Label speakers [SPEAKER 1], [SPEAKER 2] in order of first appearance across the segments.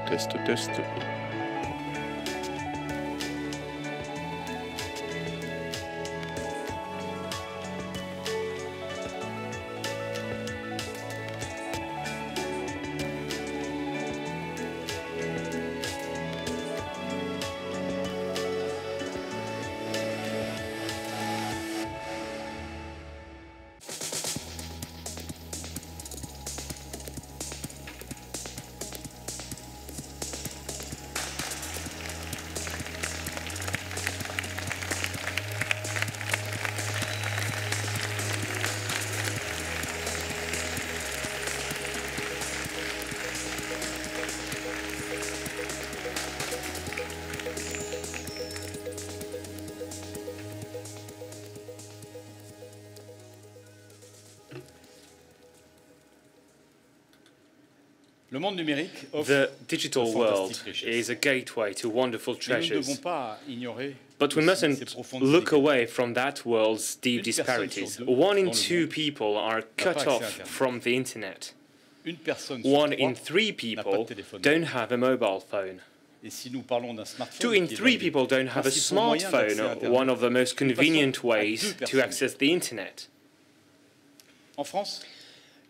[SPEAKER 1] Test, test.
[SPEAKER 2] The digital world is a gateway to wonderful treasures, but we mustn't look away from that world's deep disparities. 1 in 2 people are cut off from the internet. 1 in 3 people don't have a mobile phone. 2 in 3 people don't have a smartphone, one of the most convenient ways to access the internet.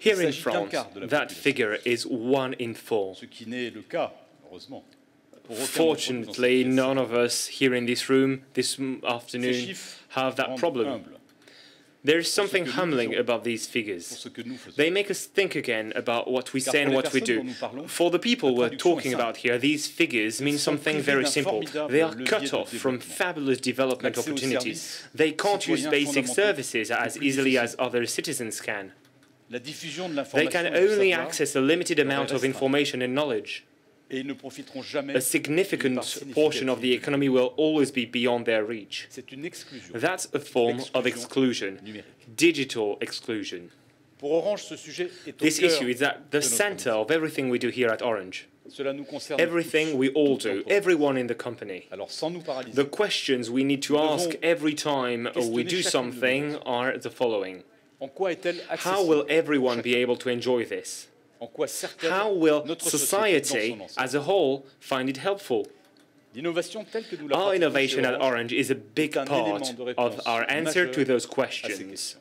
[SPEAKER 2] Here in France, that figure is 1 in 4. Fortunately, none of us here in this room this afternoon have that problem. There is something humbling about these figures. They make us think again about what we say and what we do. For the people we're talking about here, these figures mean something very simple. They are cut off from fabulous development opportunities. They can't use basic services as easily as other citizens can. They can only access a limited amount of information and knowledge. A significant portion of the economy will always be beyond their reach. That's a form of exclusion, digital exclusion. This issue is at the center of everything we do here at Orange. Everything we all do, everyone in the company. The questions we need to ask every time we do something are the following. How will everyone be able to enjoy this? How will society as a whole find it helpful? Our innovation at Orange is a big part of our answer to those questions.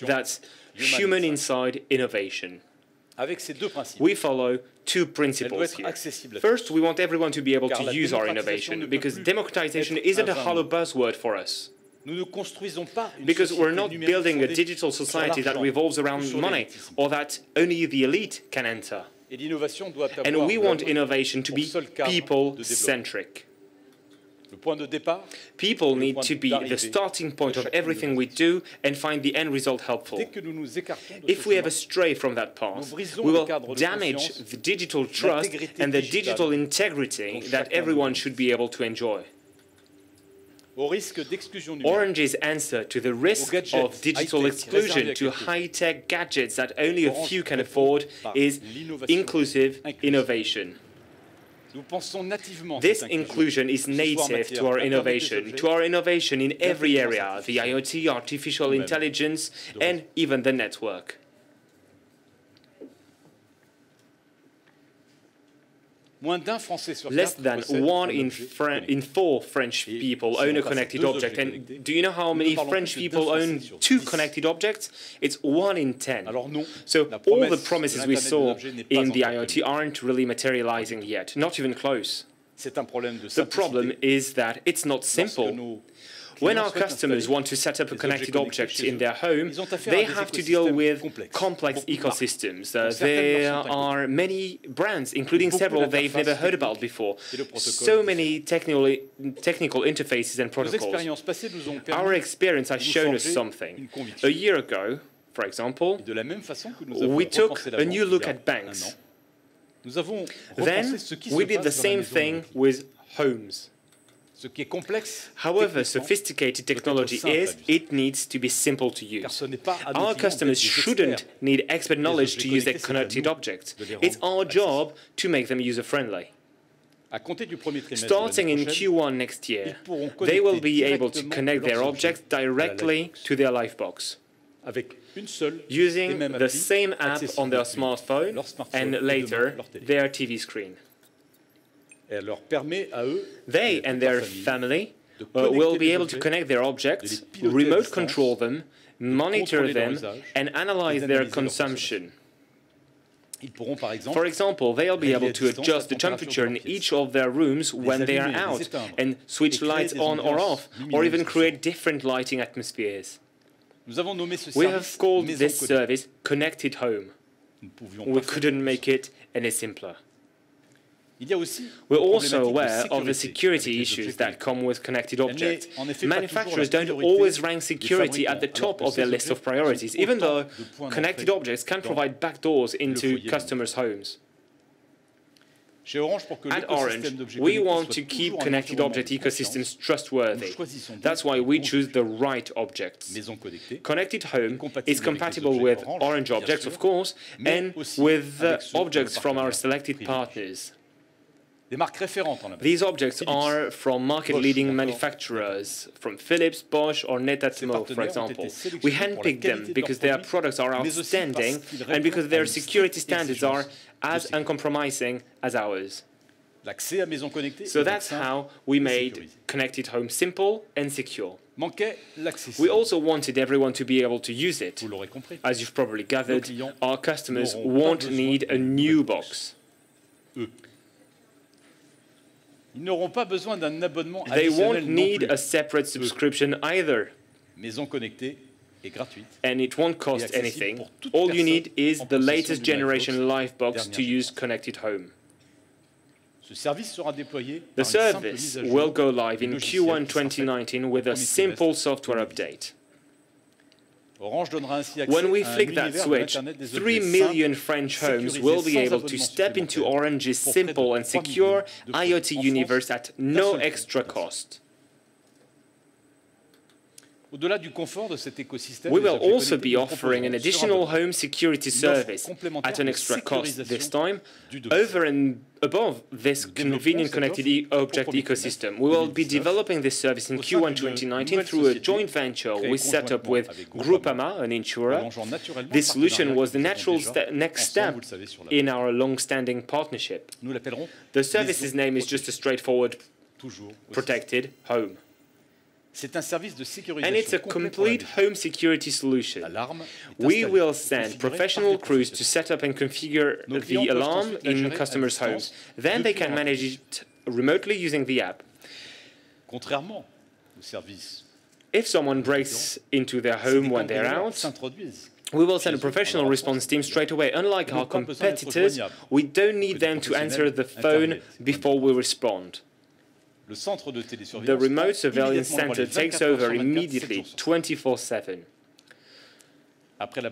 [SPEAKER 2] That's human inside innovation. We follow 2 principles here. First, we want everyone to be able to use our innovation, because democratization isn't a hollow buzzword for us. Because we're not building a digital society that revolves around money or that only the elite can enter. And we want innovation to be people-centric. People need to be the starting point of everything we do and find the end result helpful. If we ever stray from that path, we will damage the digital trust and the digital integrity that everyone should be able to enjoy. Orange's answer to the risk of digital exclusion to high-tech gadgets that only a few can afford is inclusive innovation. This inclusion is native to our innovation in every area, the IoT, artificial intelligence, and even the network. Less than 1 in 4 French people own a connected object. And do you know how many French people own 2 connected objects? It's 1 in 10. So all the promises we saw in the IoT aren't really materializing yet, not even close. The problem is that it's not simple. When our customers want to set up a connected object in their home, they have to deal with complex ecosystems. There are many brands, including several they've never heard about before. So many technical interfaces and protocols. Our experience has shown us something. A year ago, for example, we took a new look at banks. Then we did the same thing with homes. However sophisticated technology is, it needs to be simple to use. Our customers shouldn't need expert knowledge to use their connected objects. It's our job to make them user-friendly. Starting in Q1 next year, they will be able to connect their objects directly to their Livebox. using the same app on their smartphone and later their TV screen. They and their family will be able to connect their objects, remote control them, monitor them, and analyze their consumption. For example, they'll be able to adjust the temperature in each of their rooms when they are out, and switch lights on or off, or even create different lighting atmospheres. We have called this service Connected Home. We couldn't make it any simpler. We're also aware of the security issues that come with connected objects. Manufacturers don't always rank security at the top of their list of priorities, even though connected objects can provide backdoors into customers' homes. At Orange, we want to keep connected object ecosystems trustworthy. That's why we choose the right objects. Connected Home is compatible with Orange objects, of course, and with objects from our selected partners. These objects are from market-leading manufacturers, from Philips, Bosch, or Netatmo, for example. We handpicked them because their products are outstanding and because their security standards are as uncompromising as ours. So that's how we made Connected Home simple and secure. We also wanted everyone to be able to use it. As you've probably gathered, our customers won't need a new box. They won't need a separate subscription either. And it won't cost anything. All you need is the latest generation live box to use Connected Home. The service will go live in Q1 2019 with a simple software update. When we flick that switch, 3 million French homes will be able to step into Orange's simple and secure IoT universe at no extra cost. We will also be offering an additional home security service at an extra cost this time, over and above this convenient connected object ecosystem. We will be developing this service in Q1 2019 through a joint venture we set up with Groupama, an insurer. This solution was the natural next step in our long-standing partnership. The service's name is just a straightforward Protected Home. And it's a complete home security solution. We will send professional crews to set up and configure the alarm in customers' homes. Then they can manage it remotely using the app. If someone breaks into their home when they're out, we will send a professional response team straight away. Unlike our competitors, we don't need them to answer the phone before we respond. The remote surveillance center takes over immediately, 24/7.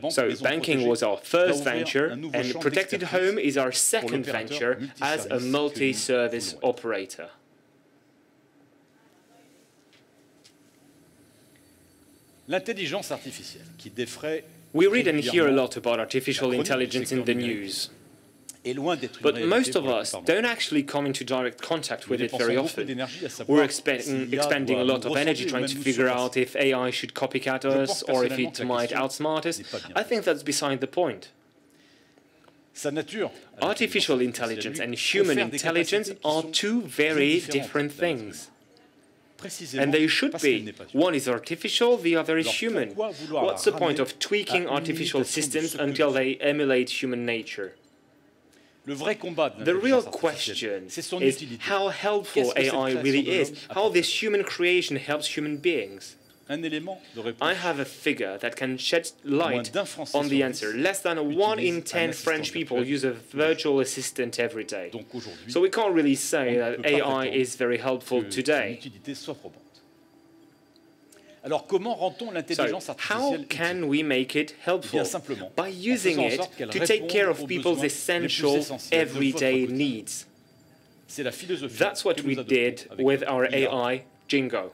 [SPEAKER 2] So banking was our first venture, and Protected Home is our second venture as a multi-service operator. We read and hear a lot about artificial intelligence in the news. But most of us don't actually come into direct contact with it very often. We're expending a lot of energy trying to figure out if AI should copycat us or if it might outsmart us. I think that's beside the point. Artificial intelligence and human intelligence are two very different things. And they should be. One is artificial, the other is human. What's the point of tweaking artificial systems until they emulate human nature? The real question is how helpful AI really is, how this human creation helps human beings. I have a figure that can shed light on the answer. Less than 1 in 10 French people use a virtual assistant every day. So we can't really say that AI is very helpful today. So, how can we make it helpful? By using it to take care of people's essential everyday needs. That's what we did with our AI, Jingo.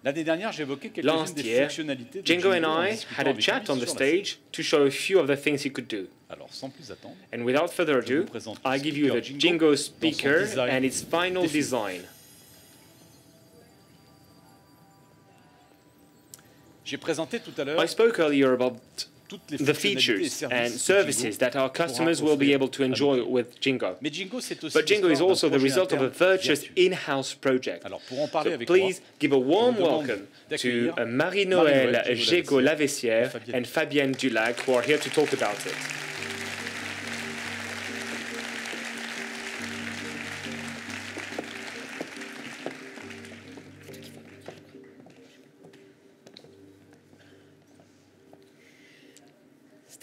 [SPEAKER 2] Last year, Jingo and I had a chat on the stage to show a few of the things he could do. And without further ado, I give you the Jingo speaker and its final design. I spoke earlier about the features and services that our customers will be able to enjoy with Jingo. But Jingo is also the result of a virtuous in-house project. So please give a warm welcome to Marie-Noëlle Gégaud-Lavessière and Fabienne Dulac, who are here to talk about it.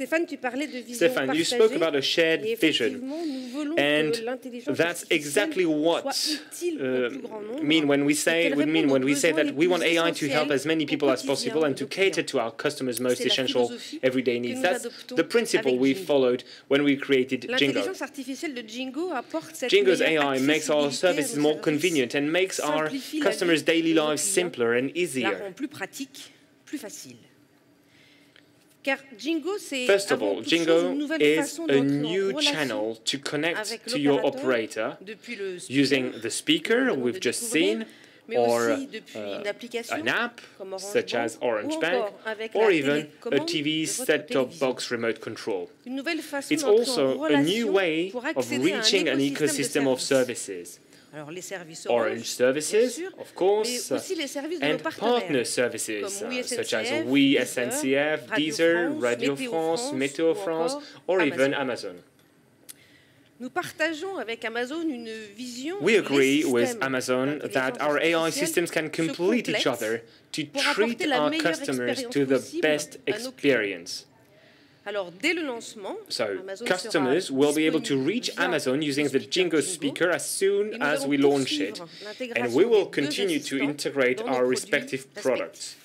[SPEAKER 2] Stéphane, you spoke about a shared vision, and that's exactly what we mean when we say that we want AI to help as many people as possible and to cater to our customers' most essential everyday needs. That's the principle we followed when we created Jingo. Jingo's AI makes our services more convenient and makes our customers' daily lives simpler and easier. First of all, Jingo is a new channel to connect to your operator using the speaker we've just seen, or an app such as Orange Bank, or even a TV set-top box remote control. It's also a new way of reaching an ecosystem of services. Orange services, of course, and partner services such as VIF SNCF, Deezer, Radio France, Météo France, or even Amazon. We agree with Amazon that our AI systems can complete each other to treat our customers to the best experience. So, customers will be able to reach Amazon using the Jingo speaker as soon as we launch it, and we will continue to integrate our respective products.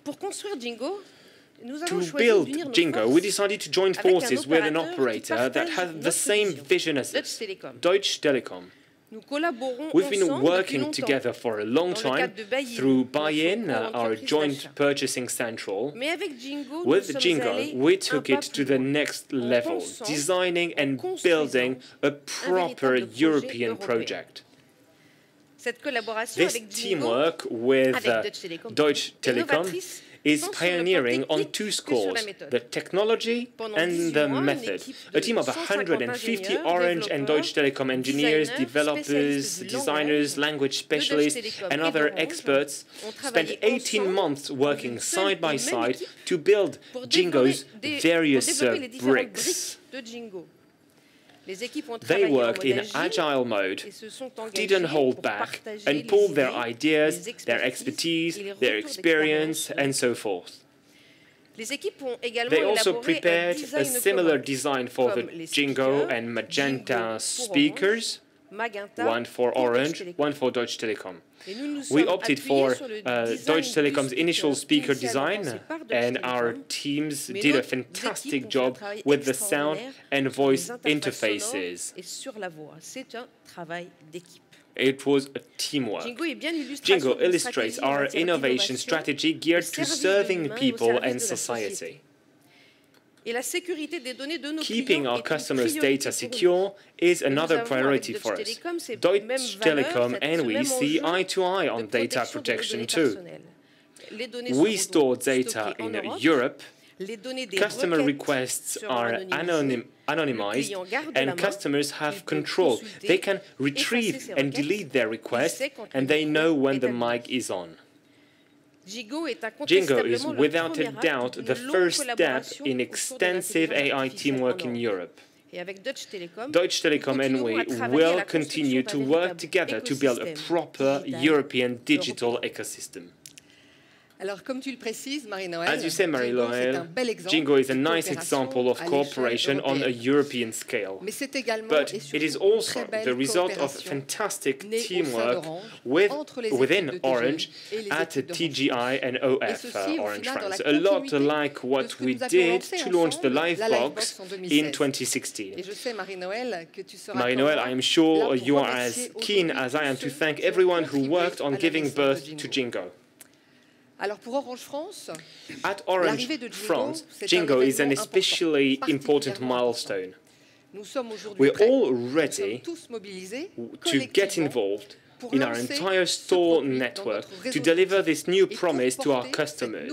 [SPEAKER 2] To build Jingo, we decided to join forces with an operator that has the same vision as us, Deutsche Telekom. We've been working together for a long time through Buy-in, our joint purchasing central. With Jingo, we took it to the next level, designing and building a proper European project. This teamwork with Deutsche Telekom is pioneering on two scores, the technology and the method. A team of 150 Orange and Deutsche Telekom engineers, developers, designers, language specialists, and other experts spent 18 months working side by side to build Jingo's various bricks. They worked in agile mode, didn't hold back, and pulled their ideas, their expertise, their experience, and so forth. They also prepared a similar design for the Jingo and Magenta speakers, one for Orange, one for Deutsche Telekom. We opted for Deutsche Telekom's initial speaker design, and our teams did a fantastic job with the sound and voice interfaces. It was a teamwork. Jingo illustrates our innovation strategy geared to serving people and society. Keeping our customers' data secure is another priority for us. Deutsche Telekom and we see eye to eye on data protection too. We store data in Europe, customer requests are anonymized, and customers have control. They can retrieve and delete their requests, and they know when the mic is on. Jingo is without a doubt the first step in extensive AI teamwork in Europe. Deutsche Telekom and we will continue to work together to build a proper European digital ecosystem. As you say, Marie-Noëlle, Jingo is a nice example of cooperation on a European scale. But it is also the result of fantastic teamwork within Orange at TGI and OF Orange France, a lot like what we did to launch the Livebox in 2016. Marie-Noëlle, I am sure you are as keen as I am to thank everyone who worked on giving birth to Jingo. At Orange France, Jingo is an especially important milestone. We're all ready to get involved in our entire store network to deliver this new promise to our customers.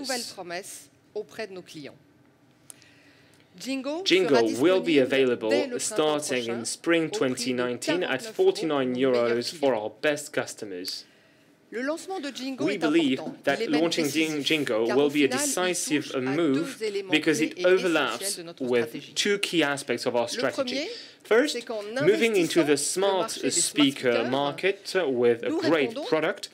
[SPEAKER 2] Jingo will be available starting in spring 2019 at €49 for our best customers. We believe that launching Jingo will be a decisive move because it overlaps with two key aspects of our strategy. First, moving into the smart speaker market with a great product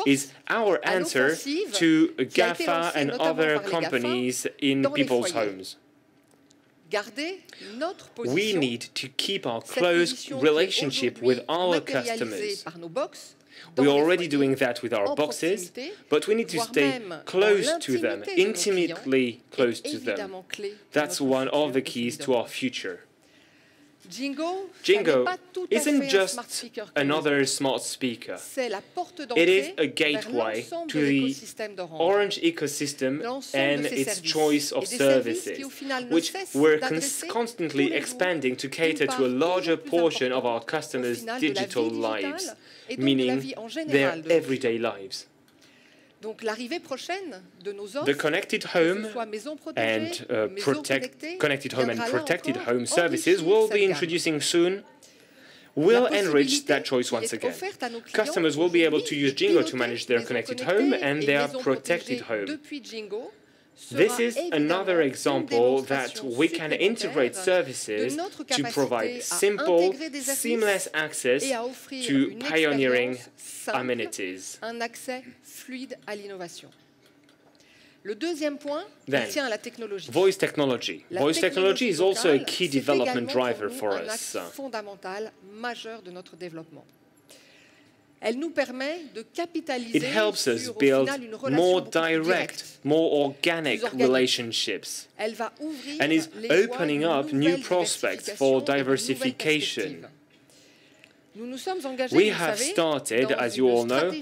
[SPEAKER 2] is our answer to GAFA and other companies in people's homes. We need to keep our close relationship with our customers. We're already doing that with our boxes, but we need to stay close to them, intimately close to them. That's one of the keys to our future. Jingo isn't just another smart speaker. It is a gateway to the Orange ecosystem and its choice of services, which we're constantly expanding to cater to a larger portion of our customers' digital lives, meaning their everyday lives. The connected home and protected home services we'll be introducing soon will enrich that choice once again. Customers will be able to use Jingo to manage their connected home and their protected home. This is another example that we can integrate services to provide simple, seamless access to pioneering amenities. Then, voice technology. Voice technology is also a key development driver for us. It helps us build more direct, more organic relationships, and is opening up new prospects for diversification. We have started, as you all know,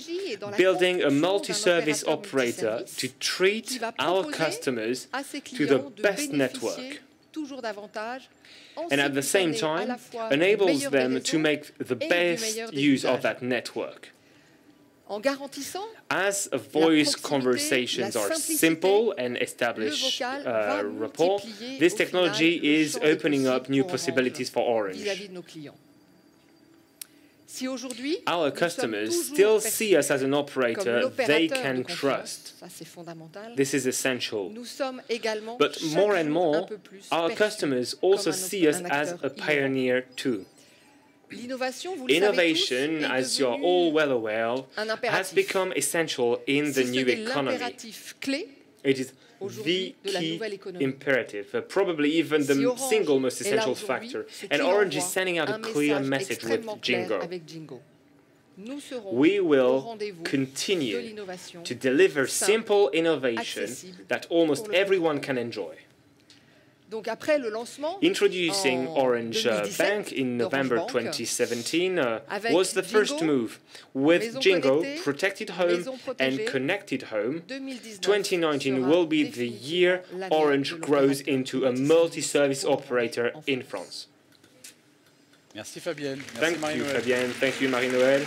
[SPEAKER 2] building a multi-service operator to treat our customers to the best network, and at the same time enables them to make the best use of that network. As voice conversations are simple and establish rapport, this technology is opening up new possibilities for Orange. Our customers still see us as an operator they can trust. This is essential. But more and more, our customers also see us as a pioneer too. Innovation, as you're all well aware, has become essential in the new economy. It is the key imperative, probably even the single most essential factor. And Orange is sending out a clear message with Jingo. We will continue to deliver simple innovation that almost everyone can enjoy. Introducing Orange Bank in November 2017 was the first move. With Jingo, Protected Home and Connected Home, 2019 will be the year Orange grows into a multi-service operator in France.
[SPEAKER 1] Merci Fabienne.
[SPEAKER 2] Thank you Fabienne. Thank you Marie-Noël.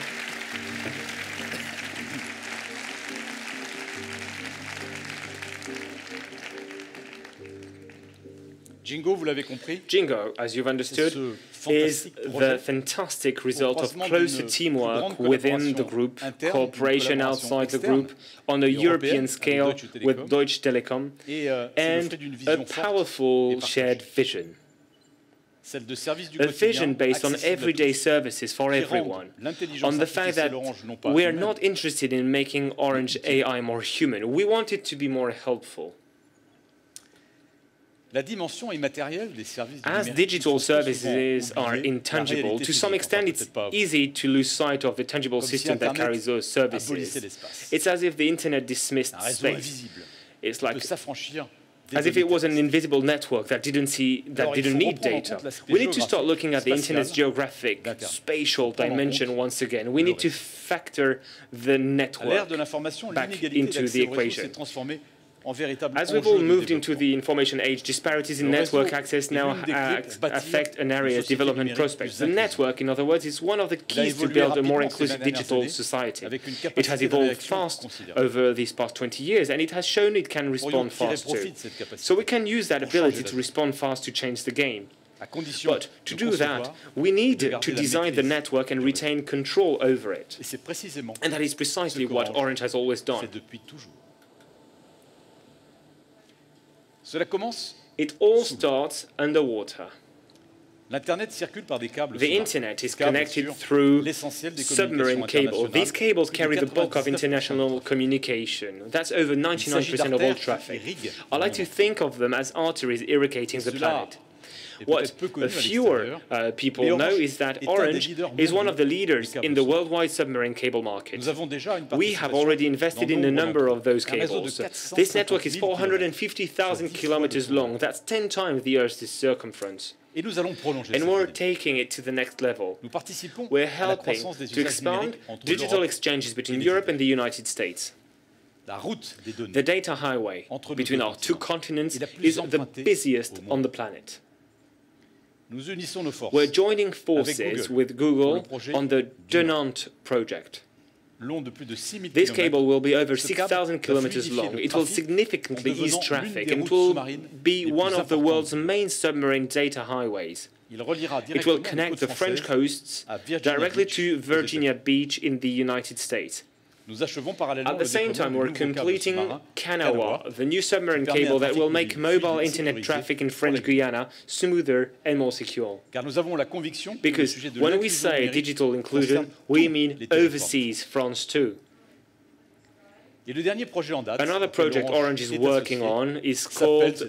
[SPEAKER 1] Jingo, vous l'avez compris.
[SPEAKER 2] Jingo, as you've understood, is the fantastic result of closer teamwork within the group, cooperation outside the group, on a European scale with Deutsche Telekom, and a powerful shared vision. A vision based on everyday services for everyone, on the fact that we are not interested in making Orange AI more human. We want it to be more helpful. As digital services are intangible, to some extent it's easy to lose sight of the tangible system that carries those services. It's as if the internet dismissed space. It's like as if it was an invisible network that didn't need data. We need to start looking at the internet's geographic, spatial dimension once again. We need to factor the network back into the equation. As we've all moved into the information age, disparities in network access now affect an area's development prospects. The network, in other words, is one of the keys to build a more inclusive digital society. It has evolved fast over these past 20 years, and it has shown it can respond fast too. So we can use that ability to respond fast to change the game. But to do that, we need to design the network and retain control over it. And that is precisely what Orange has always done. It all starts underwater. The internet is connected through submarine cables. These cables carry the bulk of international communication. That's over 99% of all traffic. I like to think of them as arteries irrigating the planet. What fewer people know is that Orange is one of the leaders in the worldwide submarine cable market. We have already invested in a number of those cables. This network is 450,000 kilometers long. That's 10 times the Earth's circumference. And we're taking it to the next level. We're helping to expand digital exchanges between Europe and the United States. The data highway between our two continents is the busiest on the planet. We're joining forces with Google on the Denant project. This cable will be over 6,000 kilometers long. It will significantly ease traffic and will be one of the world's main submarine data highways. It will connect the French coasts directly to Virginia Beach in the United States. At the same time, we're completing Kanawha, the new submarine cable that will make mobile internet traffic in French Guiana smoother and more secure. Because when we say digital inclusion, we mean overseas France too. Another project Orange is working on is called,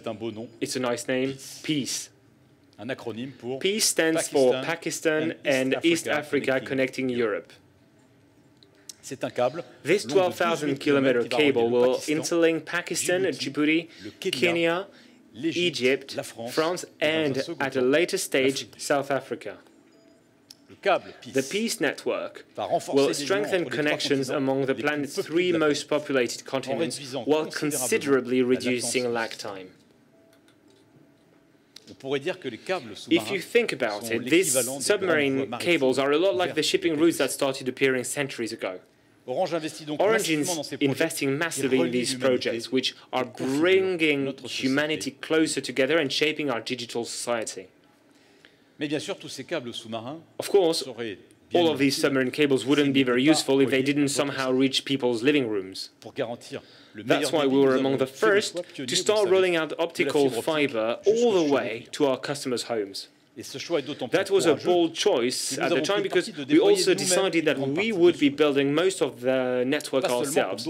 [SPEAKER 2] it's a nice name, PEACE. PEACE stands for Pakistan and East Africa Connecting Europe. This 12,000-kilometer cable will interlink Pakistan, Djibouti, Kenya, Egypt, France, and, at a later stage, South Africa. The PEACE network will strengthen connections among the planet's three most populated continents while considerably reducing lag time. If you think about it, these submarine cables are a lot like the shipping routes that started appearing centuries ago. Orange is investing massively in these projects, which are bringing humanity closer together and shaping our digital society. Of course, all of these submarine cables wouldn't be very useful if they didn't somehow reach people's living rooms. That's why we were among the first to start rolling out optical fiber all the way to our customers' homes. That was a bold choice at the time because we also decided that we would be building most of the network ourselves.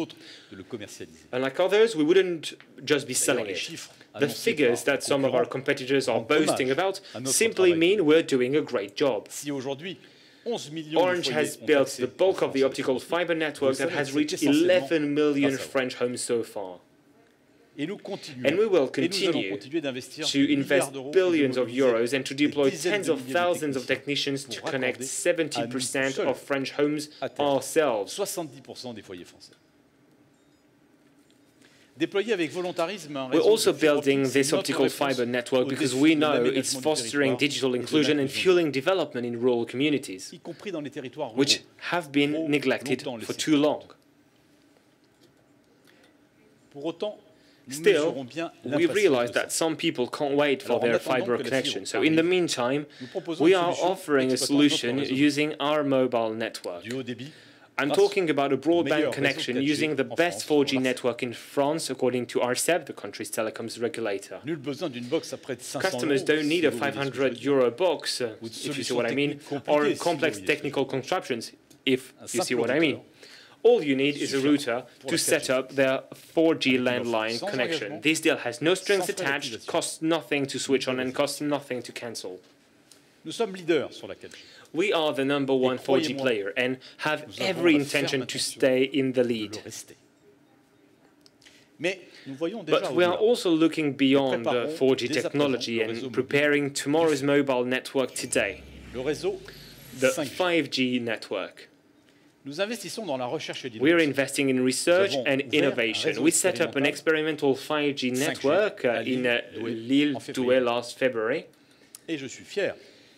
[SPEAKER 2] Unlike others, we wouldn't just be selling it. The figures that some of our competitors are boasting about simply mean we're doing a great job. Orange has built the bulk of the optical fiber network that has reached 11 million French homes so far. And we will continue to invest billions of euros and to deploy tens of thousands of technicians to connect 70% of French homes ourselves. We're also building this optical fiber network because we know it's fostering digital inclusion and fueling development in rural communities, which have been neglected for too long. Still, we realize that some people can't wait for their fiber connection, so in the meantime, we are offering a solution using our mobile network. I'm talking about a broadband connection using the best 4G network in France, according to ARCEP, the country's telecoms regulator. Customers don't need a 500-euro box, if you see what I mean, or complex technical contraptions, if you see what I mean. All you need is a router to set up their 4G landline connection. This deal has no strings attached, costs nothing to switch on, and costs nothing to cancel. We are the #1 4G player and have every intention to stay in the lead. But we are also looking beyond 4G technology and preparing tomorrow's mobile network today, the 5G network.
[SPEAKER 1] Nous investissons dans la recherche et
[SPEAKER 2] We're
[SPEAKER 1] l'innovation.
[SPEAKER 2] investing in research and innovation. We set up an experimental 5G network in Lille-Douai last February.
[SPEAKER 1] Et je suis fier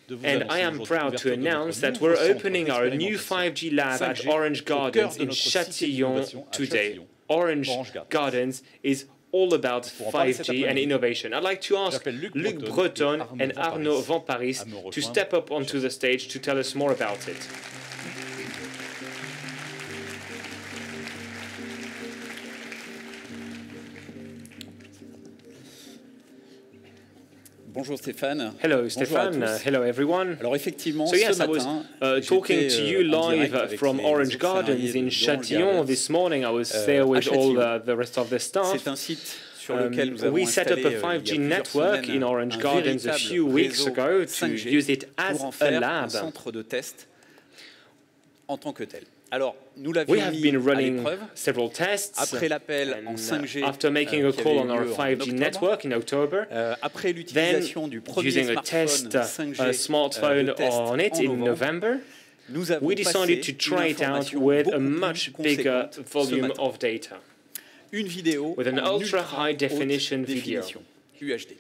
[SPEAKER 1] de vous
[SPEAKER 2] And I am proud to announce that we're opening our new 5G lab at Orange Gardens in Châtillon today. Orange Gardens is all about 5G and innovation. I'd like to ask Luc Breton and Arnaud Van Paris to step up onto the stage to tell us more about it.
[SPEAKER 3] Bonjour Stéphane.
[SPEAKER 2] Hello
[SPEAKER 3] Bonjour
[SPEAKER 2] Stéphane. Hello everyone.
[SPEAKER 3] Alors effectivement,
[SPEAKER 2] So yes,
[SPEAKER 3] ce
[SPEAKER 2] I was
[SPEAKER 3] matin,
[SPEAKER 2] talking to you live from Orange Gardens in Châtillon. This morning I was there with all the rest of the staff.
[SPEAKER 3] C'est un site sur lequel nous avons
[SPEAKER 2] We set up
[SPEAKER 3] installé,
[SPEAKER 2] a 5G
[SPEAKER 3] il y a plusieurs
[SPEAKER 2] network
[SPEAKER 3] semaines,
[SPEAKER 2] in Orange
[SPEAKER 3] un
[SPEAKER 2] Gardens a
[SPEAKER 3] véritable
[SPEAKER 2] few weeks
[SPEAKER 3] réseau
[SPEAKER 2] ago to
[SPEAKER 3] 5G
[SPEAKER 2] use it as
[SPEAKER 3] pour en
[SPEAKER 2] a
[SPEAKER 3] faire un
[SPEAKER 2] lab.
[SPEAKER 3] centre de test en tant que tel. Alors, nous
[SPEAKER 2] We
[SPEAKER 3] l'avions
[SPEAKER 2] have
[SPEAKER 3] mis
[SPEAKER 2] been
[SPEAKER 3] à
[SPEAKER 2] running
[SPEAKER 3] l'épreuve
[SPEAKER 2] several tests.
[SPEAKER 3] après l'appel en
[SPEAKER 2] And
[SPEAKER 3] 5G
[SPEAKER 2] after making a
[SPEAKER 3] qui
[SPEAKER 2] call
[SPEAKER 3] avait
[SPEAKER 2] on our
[SPEAKER 3] lieu en
[SPEAKER 2] 5G
[SPEAKER 3] octobre,
[SPEAKER 2] network in October,
[SPEAKER 3] après l'utilisation du premier
[SPEAKER 2] using a
[SPEAKER 3] smartphone
[SPEAKER 2] test
[SPEAKER 3] 5G
[SPEAKER 2] smartphone
[SPEAKER 3] de test
[SPEAKER 2] on it
[SPEAKER 3] en
[SPEAKER 2] in
[SPEAKER 3] novembre,
[SPEAKER 2] November,
[SPEAKER 3] nous avons
[SPEAKER 2] we decided
[SPEAKER 3] passé
[SPEAKER 2] to try
[SPEAKER 3] une
[SPEAKER 2] it out
[SPEAKER 3] information
[SPEAKER 2] with a
[SPEAKER 3] beaucoup
[SPEAKER 2] much
[SPEAKER 3] plus
[SPEAKER 2] bigger
[SPEAKER 3] conséquente ce
[SPEAKER 2] volume
[SPEAKER 3] matin.
[SPEAKER 2] of data.
[SPEAKER 3] Une vidéo
[SPEAKER 2] With an
[SPEAKER 3] en
[SPEAKER 2] ultra high
[SPEAKER 3] haute
[SPEAKER 2] definition video.
[SPEAKER 3] définition, UHD.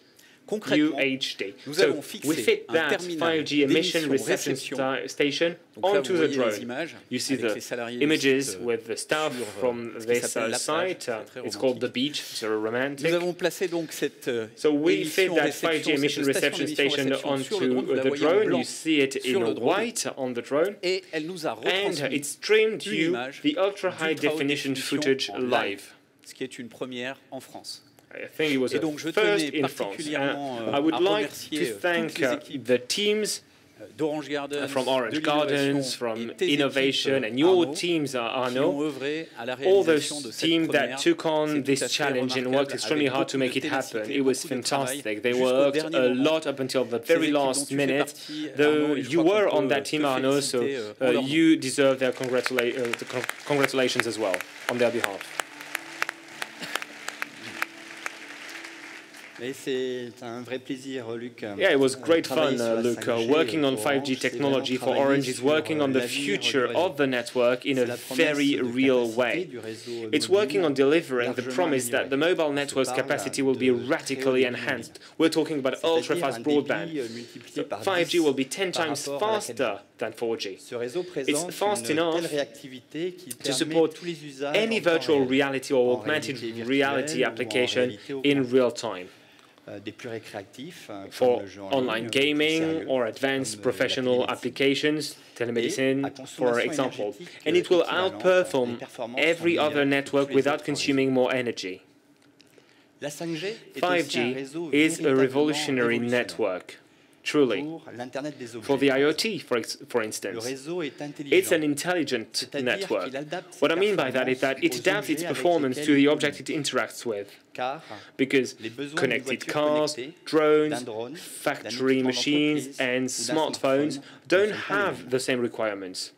[SPEAKER 3] Concrètement,
[SPEAKER 2] UHD.
[SPEAKER 3] nous
[SPEAKER 2] So
[SPEAKER 3] avons
[SPEAKER 2] we
[SPEAKER 3] fixé
[SPEAKER 2] fit
[SPEAKER 3] un
[SPEAKER 2] that
[SPEAKER 3] terminal
[SPEAKER 2] 5G emission
[SPEAKER 3] d'émission
[SPEAKER 2] reception
[SPEAKER 3] réception.
[SPEAKER 2] station
[SPEAKER 3] Donc là,
[SPEAKER 2] onto
[SPEAKER 3] vous
[SPEAKER 2] the
[SPEAKER 3] voyez les
[SPEAKER 2] drone.
[SPEAKER 3] images
[SPEAKER 2] You see
[SPEAKER 3] avec
[SPEAKER 2] the
[SPEAKER 3] les salariés du
[SPEAKER 2] images
[SPEAKER 3] site,
[SPEAKER 2] with the staff
[SPEAKER 3] sur,
[SPEAKER 2] from
[SPEAKER 3] ce qui
[SPEAKER 2] this
[SPEAKER 3] s'appelle la plage,
[SPEAKER 2] site.
[SPEAKER 3] c'est très
[SPEAKER 2] It's called the
[SPEAKER 3] romantique.
[SPEAKER 2] beach, so romantic.
[SPEAKER 3] Nous avons placé donc cette
[SPEAKER 2] So we fit
[SPEAKER 3] émission
[SPEAKER 2] that 5G
[SPEAKER 3] réception,
[SPEAKER 2] emission
[SPEAKER 3] cette
[SPEAKER 2] reception station
[SPEAKER 3] d'émission sur le drone, vous
[SPEAKER 2] onto
[SPEAKER 3] la
[SPEAKER 2] the
[SPEAKER 3] voyez en
[SPEAKER 2] drone.
[SPEAKER 3] blanc
[SPEAKER 2] You see it
[SPEAKER 3] sur
[SPEAKER 2] in
[SPEAKER 3] le drone.
[SPEAKER 2] white on the drone.
[SPEAKER 3] Et elle nous a
[SPEAKER 2] And
[SPEAKER 3] retransmis
[SPEAKER 2] it streamed
[SPEAKER 3] une
[SPEAKER 2] you
[SPEAKER 3] image
[SPEAKER 2] the ultra high
[SPEAKER 3] d'ultra haute
[SPEAKER 2] definition
[SPEAKER 3] définition
[SPEAKER 2] footage
[SPEAKER 3] en
[SPEAKER 2] live.
[SPEAKER 3] ce qui est une première en France.
[SPEAKER 2] I think it was
[SPEAKER 3] Et
[SPEAKER 2] a
[SPEAKER 3] donc je
[SPEAKER 2] first
[SPEAKER 3] tenais
[SPEAKER 2] in France.
[SPEAKER 3] particulièrement
[SPEAKER 2] I would
[SPEAKER 3] à
[SPEAKER 2] like
[SPEAKER 3] remercier
[SPEAKER 2] to thank
[SPEAKER 3] toutes les équipes
[SPEAKER 2] the teams
[SPEAKER 3] d'Orange Gardens,
[SPEAKER 2] from Orange
[SPEAKER 3] de
[SPEAKER 2] Gardens,
[SPEAKER 3] l'innovation
[SPEAKER 2] from
[SPEAKER 3] et tes
[SPEAKER 2] innovation,
[SPEAKER 3] équipes,
[SPEAKER 2] and your
[SPEAKER 3] Arnaud,
[SPEAKER 2] teams,
[SPEAKER 3] qui ont
[SPEAKER 2] Arnaud,
[SPEAKER 3] œuvré à la
[SPEAKER 2] all
[SPEAKER 3] réalisation de
[SPEAKER 2] those
[SPEAKER 3] cette
[SPEAKER 2] teams that
[SPEAKER 3] première.
[SPEAKER 2] took on
[SPEAKER 3] C'est
[SPEAKER 2] this
[SPEAKER 3] tout à fait
[SPEAKER 2] challenge and
[SPEAKER 3] remarquable,
[SPEAKER 2] worked extremely
[SPEAKER 3] avec
[SPEAKER 2] hard to
[SPEAKER 3] beaucoup
[SPEAKER 2] make
[SPEAKER 3] de
[SPEAKER 2] it happen.
[SPEAKER 3] ténacité,
[SPEAKER 2] It was
[SPEAKER 3] beaucoup de travail,
[SPEAKER 2] fantastic. They
[SPEAKER 3] jusqu'au
[SPEAKER 2] worked
[SPEAKER 3] dernier
[SPEAKER 2] a
[SPEAKER 3] moment.
[SPEAKER 2] lot up until the
[SPEAKER 3] Ces
[SPEAKER 2] very
[SPEAKER 3] équipes dont
[SPEAKER 2] last
[SPEAKER 3] tu fais
[SPEAKER 2] minute.
[SPEAKER 3] partie,
[SPEAKER 2] Though
[SPEAKER 3] Arnaud, et je
[SPEAKER 2] you
[SPEAKER 3] crois
[SPEAKER 2] were
[SPEAKER 3] qu'on
[SPEAKER 2] on
[SPEAKER 3] peut
[SPEAKER 2] that team,
[SPEAKER 3] te
[SPEAKER 2] Arnaud, so
[SPEAKER 3] féliciter, en leur nom.
[SPEAKER 2] you deserve their congratulations as well on their behalf.
[SPEAKER 4] Mais c'est un vrai plaisir, Luc.
[SPEAKER 2] Yeah, it was great fun,
[SPEAKER 4] Travailler sur la
[SPEAKER 2] Luc.
[SPEAKER 4] 5G
[SPEAKER 2] Working on
[SPEAKER 4] pour
[SPEAKER 2] 5G
[SPEAKER 4] Orange, c'est
[SPEAKER 2] technology
[SPEAKER 4] vraiment
[SPEAKER 2] for
[SPEAKER 4] travailler
[SPEAKER 2] Orange is
[SPEAKER 4] sur
[SPEAKER 2] working on the
[SPEAKER 4] l'avenir
[SPEAKER 2] future
[SPEAKER 4] du
[SPEAKER 2] of the network in
[SPEAKER 4] C'est
[SPEAKER 2] a
[SPEAKER 4] la promesse
[SPEAKER 2] very
[SPEAKER 4] de
[SPEAKER 2] real
[SPEAKER 4] capacité
[SPEAKER 2] way.
[SPEAKER 4] du réseau
[SPEAKER 2] It's
[SPEAKER 4] mobile
[SPEAKER 2] working on delivering the
[SPEAKER 4] largement
[SPEAKER 2] promise that the
[SPEAKER 4] amélioré.
[SPEAKER 2] mobile network's capacity will be radically enhanced. We're talking about ultra-fast broadband.
[SPEAKER 4] multiplié par
[SPEAKER 2] 5G will be 10
[SPEAKER 4] par
[SPEAKER 2] times
[SPEAKER 4] rapport à la
[SPEAKER 2] faster than 4G.
[SPEAKER 4] Ce réseau
[SPEAKER 2] It's
[SPEAKER 4] présente
[SPEAKER 2] fast
[SPEAKER 4] une
[SPEAKER 2] enough
[SPEAKER 4] telle réactivité qui
[SPEAKER 2] to
[SPEAKER 4] permet
[SPEAKER 2] support
[SPEAKER 4] tous les usages
[SPEAKER 2] any
[SPEAKER 4] en temps
[SPEAKER 2] virtual
[SPEAKER 4] réel,
[SPEAKER 2] reality or
[SPEAKER 4] en
[SPEAKER 2] augmented
[SPEAKER 4] réalité
[SPEAKER 2] reality
[SPEAKER 4] virtuelle ou en
[SPEAKER 2] application
[SPEAKER 4] réalité
[SPEAKER 2] in
[SPEAKER 4] augmentée.
[SPEAKER 2] real time.
[SPEAKER 4] Des plus récréatifs
[SPEAKER 2] For
[SPEAKER 4] comme le jeu en
[SPEAKER 2] online
[SPEAKER 4] ligne, ou
[SPEAKER 2] gaming
[SPEAKER 4] sérieux,
[SPEAKER 2] or advanced
[SPEAKER 4] comme,
[SPEAKER 2] professional
[SPEAKER 4] la télémédecine.
[SPEAKER 2] applications, telemedicine,
[SPEAKER 4] à
[SPEAKER 2] for
[SPEAKER 4] consommation
[SPEAKER 2] example.
[SPEAKER 4] énergétique
[SPEAKER 2] And it will
[SPEAKER 4] équivalente,
[SPEAKER 2] outperform
[SPEAKER 4] les performances
[SPEAKER 2] every
[SPEAKER 4] sont
[SPEAKER 2] other
[SPEAKER 4] meilleures que
[SPEAKER 2] network
[SPEAKER 4] tous les
[SPEAKER 2] without
[SPEAKER 4] autres
[SPEAKER 2] consuming more energy.
[SPEAKER 4] La 5G est aussi un
[SPEAKER 2] 5G
[SPEAKER 4] réseau
[SPEAKER 2] is a
[SPEAKER 4] véritablement
[SPEAKER 2] revolutionary
[SPEAKER 4] révolutionnaire
[SPEAKER 2] network, truly.
[SPEAKER 4] pour l'Internet des
[SPEAKER 2] For the
[SPEAKER 4] objets.
[SPEAKER 2] IoT, for
[SPEAKER 4] Le
[SPEAKER 2] instance.
[SPEAKER 4] réseau est
[SPEAKER 2] It's
[SPEAKER 4] intelligent.
[SPEAKER 2] an intelligent
[SPEAKER 4] C'est-à-dire
[SPEAKER 2] network.
[SPEAKER 4] qu'il adapte ses
[SPEAKER 2] What I mean by that is that it
[SPEAKER 4] performances
[SPEAKER 2] adapts
[SPEAKER 4] aux
[SPEAKER 2] its
[SPEAKER 4] objets
[SPEAKER 2] performance
[SPEAKER 4] avec
[SPEAKER 2] to the
[SPEAKER 4] lesquels
[SPEAKER 2] object it interacts with,
[SPEAKER 4] car
[SPEAKER 2] because
[SPEAKER 4] les besoins d'une
[SPEAKER 2] connected
[SPEAKER 4] voiture
[SPEAKER 2] cars,
[SPEAKER 4] connectée,
[SPEAKER 2] drones,
[SPEAKER 4] d'un drone,
[SPEAKER 2] factory
[SPEAKER 4] d'un équipement
[SPEAKER 2] machines,
[SPEAKER 4] d'entreprise
[SPEAKER 2] and
[SPEAKER 4] ou d'un
[SPEAKER 2] smartphones
[SPEAKER 4] smartphone
[SPEAKER 2] don't
[SPEAKER 4] ne sont pas les
[SPEAKER 2] have
[SPEAKER 4] mêmes.
[SPEAKER 2] the same requirements.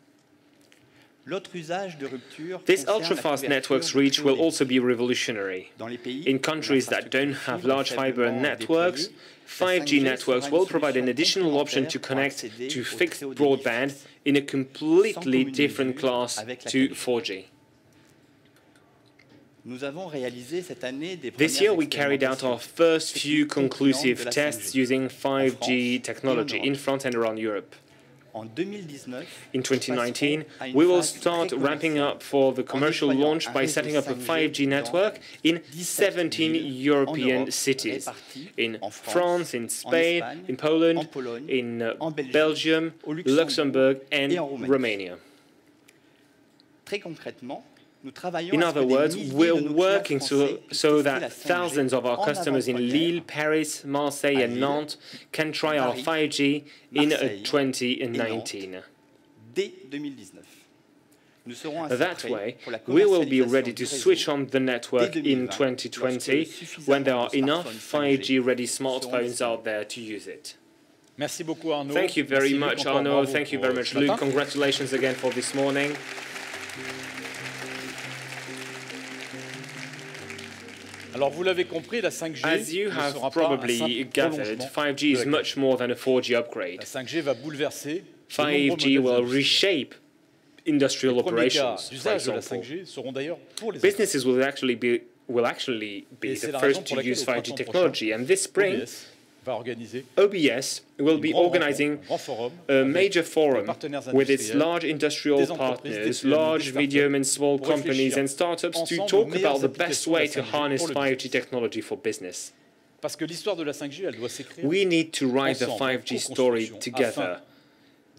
[SPEAKER 4] L'autre usage de rupture
[SPEAKER 2] This
[SPEAKER 4] concerne la
[SPEAKER 2] ultra-fast
[SPEAKER 4] couverture
[SPEAKER 2] network's
[SPEAKER 4] du
[SPEAKER 2] reach
[SPEAKER 4] très
[SPEAKER 2] will
[SPEAKER 4] haut débit.
[SPEAKER 2] also be revolutionary.
[SPEAKER 4] Dans les pays
[SPEAKER 2] In
[SPEAKER 4] où
[SPEAKER 2] countries that don't
[SPEAKER 4] l'infrastructure
[SPEAKER 2] have large
[SPEAKER 4] fibre est
[SPEAKER 2] fiber
[SPEAKER 4] faiblement
[SPEAKER 2] networks,
[SPEAKER 4] déployée,
[SPEAKER 2] 5G
[SPEAKER 4] la 5G
[SPEAKER 2] networks
[SPEAKER 4] sera
[SPEAKER 2] will
[SPEAKER 4] une
[SPEAKER 2] provide an
[SPEAKER 4] solution
[SPEAKER 2] additional option to
[SPEAKER 4] complémentaire pour
[SPEAKER 2] connect
[SPEAKER 4] accéder
[SPEAKER 2] to
[SPEAKER 4] au
[SPEAKER 2] fixed
[SPEAKER 4] très haut débit
[SPEAKER 2] broadband
[SPEAKER 4] fixe,
[SPEAKER 2] in a
[SPEAKER 4] sans
[SPEAKER 2] completely
[SPEAKER 4] commune
[SPEAKER 2] different
[SPEAKER 4] mesure
[SPEAKER 2] class
[SPEAKER 4] avec la
[SPEAKER 2] to
[SPEAKER 4] qualité.
[SPEAKER 2] 4G.
[SPEAKER 4] Nous avons réalisé cette année des
[SPEAKER 2] This year, we
[SPEAKER 4] premières
[SPEAKER 2] carried out our
[SPEAKER 4] expérimentations
[SPEAKER 2] first few
[SPEAKER 4] techniques
[SPEAKER 2] conclusive
[SPEAKER 4] de la
[SPEAKER 2] tests
[SPEAKER 4] 5G
[SPEAKER 2] using 5G
[SPEAKER 4] France et
[SPEAKER 2] technology
[SPEAKER 4] en
[SPEAKER 2] in
[SPEAKER 4] Europe.
[SPEAKER 2] France and around Europe.
[SPEAKER 4] En 2019,
[SPEAKER 2] In
[SPEAKER 4] nous
[SPEAKER 2] 2019,
[SPEAKER 4] passerons à une
[SPEAKER 2] we will
[SPEAKER 4] phase
[SPEAKER 2] start
[SPEAKER 4] très
[SPEAKER 2] ramping
[SPEAKER 4] commerciale
[SPEAKER 2] up for the commercial
[SPEAKER 4] déployant
[SPEAKER 2] launch
[SPEAKER 4] un
[SPEAKER 2] by
[SPEAKER 4] réseau
[SPEAKER 2] setting up a 5G network in 17
[SPEAKER 4] villes
[SPEAKER 2] European
[SPEAKER 4] en Europe,
[SPEAKER 2] cities.
[SPEAKER 4] réparties
[SPEAKER 2] In
[SPEAKER 4] en
[SPEAKER 2] France, in
[SPEAKER 4] en
[SPEAKER 2] Spain,
[SPEAKER 4] Espagne,
[SPEAKER 2] in Poland,
[SPEAKER 4] en Pologne,
[SPEAKER 2] in
[SPEAKER 4] en Belgique,
[SPEAKER 2] Belgium,
[SPEAKER 4] au Luxembourg
[SPEAKER 2] Luxembourg, and
[SPEAKER 4] et en Roumanie.
[SPEAKER 2] Romania.
[SPEAKER 4] Très concrètement, nous travaillons
[SPEAKER 2] In
[SPEAKER 4] à ce que
[SPEAKER 2] other
[SPEAKER 4] des
[SPEAKER 2] words,
[SPEAKER 4] milliers
[SPEAKER 2] we're
[SPEAKER 4] de nos clients
[SPEAKER 2] working
[SPEAKER 4] français puissent
[SPEAKER 2] so
[SPEAKER 4] tester
[SPEAKER 2] that
[SPEAKER 4] la 5G
[SPEAKER 2] thousands of our
[SPEAKER 4] en
[SPEAKER 2] customers in
[SPEAKER 4] avant-première
[SPEAKER 2] Lille, Paris, Marseille,
[SPEAKER 4] à
[SPEAKER 2] and
[SPEAKER 4] Lille,
[SPEAKER 2] Nantes can try our
[SPEAKER 4] Paris,
[SPEAKER 2] 5G in
[SPEAKER 4] Marseille
[SPEAKER 2] 2019.
[SPEAKER 4] dès 2019. Nous serons ainsi
[SPEAKER 2] That
[SPEAKER 4] prêts
[SPEAKER 2] way,
[SPEAKER 4] pour la
[SPEAKER 2] we will be
[SPEAKER 4] commercialisation
[SPEAKER 2] ready
[SPEAKER 4] du
[SPEAKER 2] to
[SPEAKER 4] réseau
[SPEAKER 2] switch on the network
[SPEAKER 4] dès
[SPEAKER 2] in
[SPEAKER 4] 2020,
[SPEAKER 2] 2020
[SPEAKER 4] lorsque suffisamment
[SPEAKER 2] when there are
[SPEAKER 4] de
[SPEAKER 2] enough
[SPEAKER 4] smartphones
[SPEAKER 2] 5G-ready
[SPEAKER 4] 5G
[SPEAKER 2] smartphones
[SPEAKER 4] seront
[SPEAKER 2] out there to use it.
[SPEAKER 1] Merci beaucoup Arnaud.
[SPEAKER 2] Thank you very
[SPEAKER 1] Merci, Luc,
[SPEAKER 2] much,
[SPEAKER 1] encore
[SPEAKER 2] Arnaud.
[SPEAKER 1] bravo
[SPEAKER 2] Thank you
[SPEAKER 1] pour,
[SPEAKER 2] very much,
[SPEAKER 1] ce
[SPEAKER 2] Luc.
[SPEAKER 1] matin.
[SPEAKER 2] Congratulations again for this morning.
[SPEAKER 1] Alors vous l'avez compris, la 5G
[SPEAKER 2] As you
[SPEAKER 1] ne
[SPEAKER 2] have
[SPEAKER 1] sera pas un
[SPEAKER 2] probably
[SPEAKER 1] simple
[SPEAKER 2] gathered,
[SPEAKER 1] prolongement
[SPEAKER 2] 5G
[SPEAKER 1] de
[SPEAKER 2] is
[SPEAKER 1] la
[SPEAKER 2] much more than a 4G upgrade.
[SPEAKER 1] La 5G va bouleverser de nombreux
[SPEAKER 2] 5G
[SPEAKER 1] modèles
[SPEAKER 2] will
[SPEAKER 1] industrie.
[SPEAKER 2] reshape industrial
[SPEAKER 1] Les premiers cas
[SPEAKER 2] operations, for
[SPEAKER 1] d'usage de la
[SPEAKER 2] example.
[SPEAKER 1] 5G seront d'ailleurs pour les
[SPEAKER 2] Businesses will actually be
[SPEAKER 1] Et c'est
[SPEAKER 2] the
[SPEAKER 1] la raison
[SPEAKER 2] first
[SPEAKER 1] pour
[SPEAKER 2] to
[SPEAKER 1] laquelle
[SPEAKER 2] use
[SPEAKER 1] au
[SPEAKER 2] 5G
[SPEAKER 1] printemps
[SPEAKER 2] technology. And this spring,
[SPEAKER 1] OBS va organiser
[SPEAKER 2] OBS will
[SPEAKER 1] une
[SPEAKER 2] be
[SPEAKER 1] grande
[SPEAKER 2] organizing
[SPEAKER 1] rencontre, un grand forum
[SPEAKER 2] a
[SPEAKER 1] avec
[SPEAKER 2] major
[SPEAKER 1] des
[SPEAKER 2] forum
[SPEAKER 1] partenaires
[SPEAKER 2] with its
[SPEAKER 1] industriels,
[SPEAKER 2] large industrial
[SPEAKER 1] des entreprises, des
[SPEAKER 2] partners,
[SPEAKER 1] PME,
[SPEAKER 2] large,
[SPEAKER 1] des startups,
[SPEAKER 2] medium and small
[SPEAKER 1] pour
[SPEAKER 2] companies
[SPEAKER 1] réfléchir
[SPEAKER 2] and startups to
[SPEAKER 1] ensemble aux
[SPEAKER 2] talk
[SPEAKER 1] meilleures
[SPEAKER 2] about the best
[SPEAKER 1] applications de la
[SPEAKER 2] way to
[SPEAKER 1] 5G
[SPEAKER 2] harness
[SPEAKER 1] pour le
[SPEAKER 2] 5G
[SPEAKER 1] business.
[SPEAKER 2] technology for business.
[SPEAKER 1] Parce que l'histoire de la 5G, elle doit s'écrire
[SPEAKER 2] We need to write the
[SPEAKER 1] ensemble, en
[SPEAKER 2] 5G story
[SPEAKER 1] co-construction,
[SPEAKER 2] together.
[SPEAKER 1] afin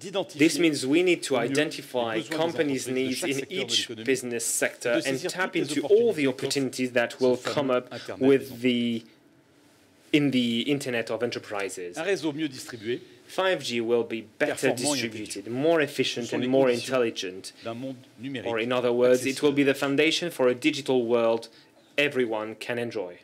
[SPEAKER 1] d'identifier
[SPEAKER 2] This means we need to
[SPEAKER 1] au mieux
[SPEAKER 2] identify
[SPEAKER 1] les besoins des
[SPEAKER 2] companies'
[SPEAKER 1] entreprises de
[SPEAKER 2] needs
[SPEAKER 1] chaque
[SPEAKER 2] in
[SPEAKER 1] secteur de
[SPEAKER 2] each
[SPEAKER 1] l'économie,
[SPEAKER 2] business sector
[SPEAKER 1] de
[SPEAKER 2] and
[SPEAKER 1] saisir
[SPEAKER 2] tap
[SPEAKER 1] toutes les
[SPEAKER 2] into all
[SPEAKER 1] opportunités
[SPEAKER 2] the opportunities that
[SPEAKER 1] qu'offre
[SPEAKER 2] will
[SPEAKER 1] ce
[SPEAKER 2] come
[SPEAKER 1] fameux
[SPEAKER 2] up
[SPEAKER 1] Internet
[SPEAKER 2] with
[SPEAKER 1] des
[SPEAKER 2] in the Internet of Enterprises.
[SPEAKER 1] un réseau mieux distribué
[SPEAKER 2] 5G will be better
[SPEAKER 1] Performant et
[SPEAKER 2] distributed, more
[SPEAKER 1] Ce
[SPEAKER 2] efficient
[SPEAKER 1] sont
[SPEAKER 2] and
[SPEAKER 1] les
[SPEAKER 2] more
[SPEAKER 1] conditions
[SPEAKER 2] intelligent.
[SPEAKER 1] d'un monde numérique.
[SPEAKER 2] Or in other words, it will
[SPEAKER 1] accessible.
[SPEAKER 2] be the foundation for a digital world everyone can enjoy.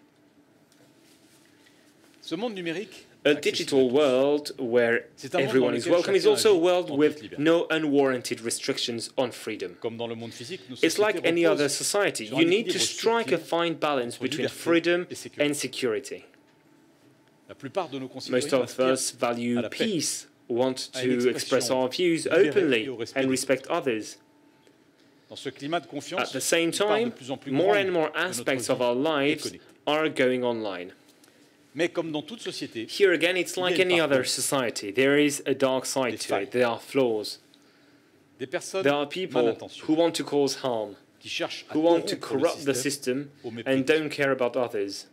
[SPEAKER 1] Ce monde numérique
[SPEAKER 2] A
[SPEAKER 1] accessible
[SPEAKER 2] digital
[SPEAKER 1] à tous,
[SPEAKER 2] world where
[SPEAKER 1] c'est un monde
[SPEAKER 2] everyone
[SPEAKER 1] dans
[SPEAKER 2] is
[SPEAKER 1] lequel
[SPEAKER 2] welcome is
[SPEAKER 1] chacun
[SPEAKER 2] also a
[SPEAKER 1] agit
[SPEAKER 2] world
[SPEAKER 1] en
[SPEAKER 2] with
[SPEAKER 1] toute liberté.
[SPEAKER 2] no unwarranted restrictions on freedom.
[SPEAKER 1] Comme dans le monde physique, nos
[SPEAKER 2] It's like
[SPEAKER 1] sociétés
[SPEAKER 2] any other
[SPEAKER 1] reposent
[SPEAKER 2] society.
[SPEAKER 1] sur
[SPEAKER 2] You
[SPEAKER 1] un
[SPEAKER 2] need to
[SPEAKER 1] équilibre
[SPEAKER 2] strike a
[SPEAKER 1] subtil
[SPEAKER 2] fine balance
[SPEAKER 1] entre
[SPEAKER 2] between
[SPEAKER 1] liberté
[SPEAKER 2] freedom
[SPEAKER 1] et sécurité.
[SPEAKER 2] and security.
[SPEAKER 1] La plupart de nos
[SPEAKER 2] Most
[SPEAKER 1] concitoyens
[SPEAKER 2] of us
[SPEAKER 1] aspirent
[SPEAKER 2] value
[SPEAKER 1] à la paix,
[SPEAKER 2] peace, want
[SPEAKER 1] à une
[SPEAKER 2] to express
[SPEAKER 1] expression
[SPEAKER 2] our views
[SPEAKER 1] libérée
[SPEAKER 2] openly
[SPEAKER 1] et au respect
[SPEAKER 2] and
[SPEAKER 1] des
[SPEAKER 2] respect others.
[SPEAKER 1] Dans ce climat de
[SPEAKER 2] At
[SPEAKER 1] confiance,
[SPEAKER 2] the same
[SPEAKER 1] une part de
[SPEAKER 2] time,
[SPEAKER 1] plus en plus
[SPEAKER 2] more
[SPEAKER 1] grande
[SPEAKER 2] and more
[SPEAKER 1] de notre
[SPEAKER 2] aspects
[SPEAKER 1] vie
[SPEAKER 2] of our
[SPEAKER 1] est
[SPEAKER 2] lives
[SPEAKER 1] connectée.
[SPEAKER 2] are going online.
[SPEAKER 1] Mais comme dans toute société,
[SPEAKER 2] Here again, it's
[SPEAKER 1] il y a
[SPEAKER 2] like
[SPEAKER 1] une
[SPEAKER 2] any
[SPEAKER 1] part
[SPEAKER 2] other
[SPEAKER 1] d'ombre,
[SPEAKER 2] society. There is a dark side
[SPEAKER 1] des
[SPEAKER 2] to
[SPEAKER 1] failles.
[SPEAKER 2] it. There are flaws.
[SPEAKER 1] des personnes
[SPEAKER 2] There are
[SPEAKER 1] mal
[SPEAKER 2] people who
[SPEAKER 1] intentionnées
[SPEAKER 2] want to cause harm,
[SPEAKER 1] qui cherchent à
[SPEAKER 2] who want to
[SPEAKER 1] corrompre le
[SPEAKER 2] corrupt the
[SPEAKER 1] système
[SPEAKER 2] system
[SPEAKER 1] au mépris
[SPEAKER 2] and
[SPEAKER 1] de tous.
[SPEAKER 2] don't care about others.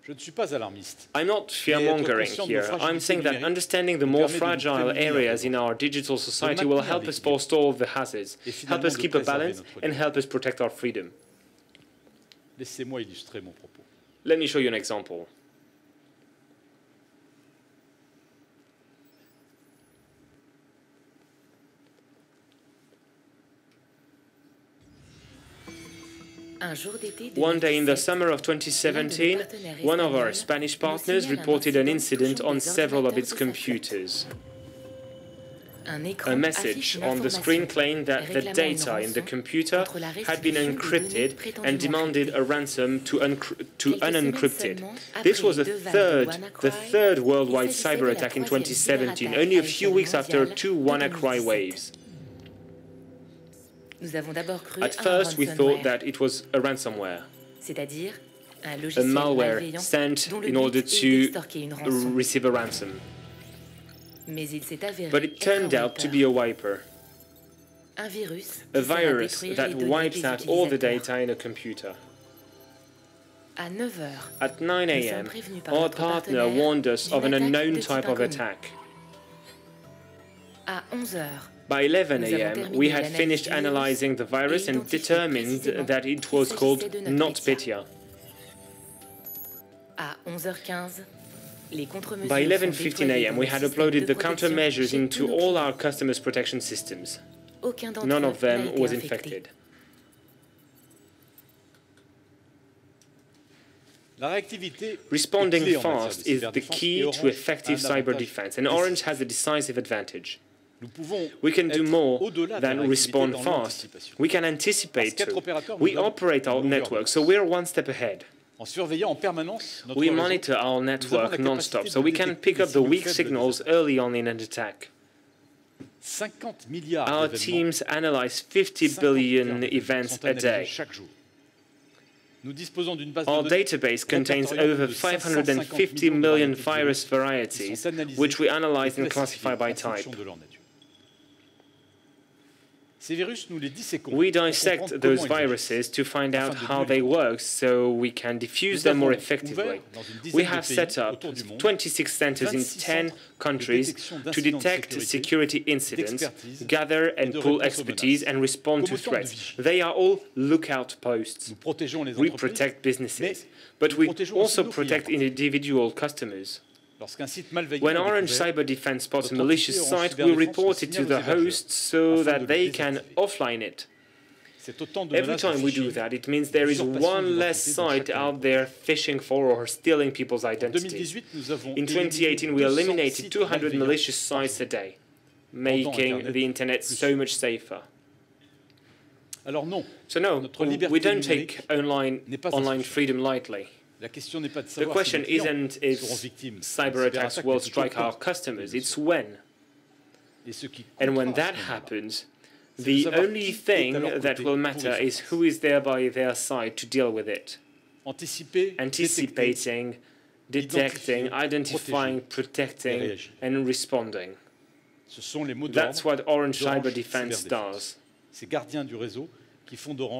[SPEAKER 1] Je ne suis pas alarmiste.
[SPEAKER 2] I'm not fear-mongering here. I'm saying that understanding the more fragile areas in our digital society will help us forestall the hazards, help us keep a balance, and help us protect our freedom.
[SPEAKER 1] Laissez-moi illustrer mon propos.
[SPEAKER 2] Let me show you an example. One day in the summer of 2017, one of our Spanish partners reported an incident on several of its computers. A message on the screen claimed that the data in the computer had been encrypted and demanded a ransom to unencrypt it. This was the third worldwide cyber attack in 2017, only a few weeks after two WannaCry waves. At first, we thought that it was a ransomware, a malware sent in order to receive a ransom. But it turned out to be a wiper, a virus that wipes out all the data in a computer. At 9 a.m., our partner warned us of an unknown type of attack. By 11 a.m., we had finished analyzing the virus and determined that it was called NotPetya. By 11:15 a.m., we had uploaded the countermeasures into all our customers' protection systems. None of them was infected. Responding fast is the key to effective cyber defense, and Orange has a decisive advantage. We can do more than respond fast. We can anticipate too. We operate our network, so we're one step ahead. We monitor our network non-stop, so we can pick up the weak signals early on in an attack. Our teams analyze 50 billion events a day. Our database contains over 550 million virus varieties, which we analyze and classify by type. We dissect those viruses to find out how they work so we can diffuse them more effectively. We have set up 26 centers in 10 countries to detect security incidents, gather and pool expertise, and respond to threats. They are all lookout posts. We protect businesses, but we also protect individual customers. When Orange Cyber Defense spots a malicious site, we report it to the host so that they can offline it. Every time we do that, it means there is one less site out there phishing for or stealing people's identities. In 2018, we eliminated 200 malicious sites a day, making the internet so much safer. So no, we don't take online freedom lightly. The question isn't if cyber attacks will strike our customers, it's when. And when that happens, The only thing that will matter is who is there by their side to deal with it. Anticipating, detecting, identifying, protecting, and responding. That's what Orange Cyber Defense does.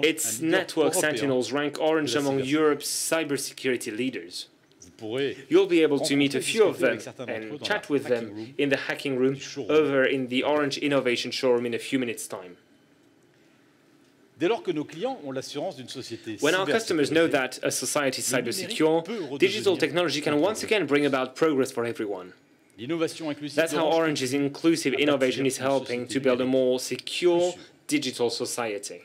[SPEAKER 2] Its network sentinels rank Orange among Europe's cybersecurity leaders. You'll be able to meet a few of them and chat with them in the hacking room over in the Orange Innovation Showroom in a few minutes' time. When our customers know that a society is cybersecure, digital technology can once again bring about progress for everyone. That's how Orange's inclusive innovation is helping to build a more secure digital society.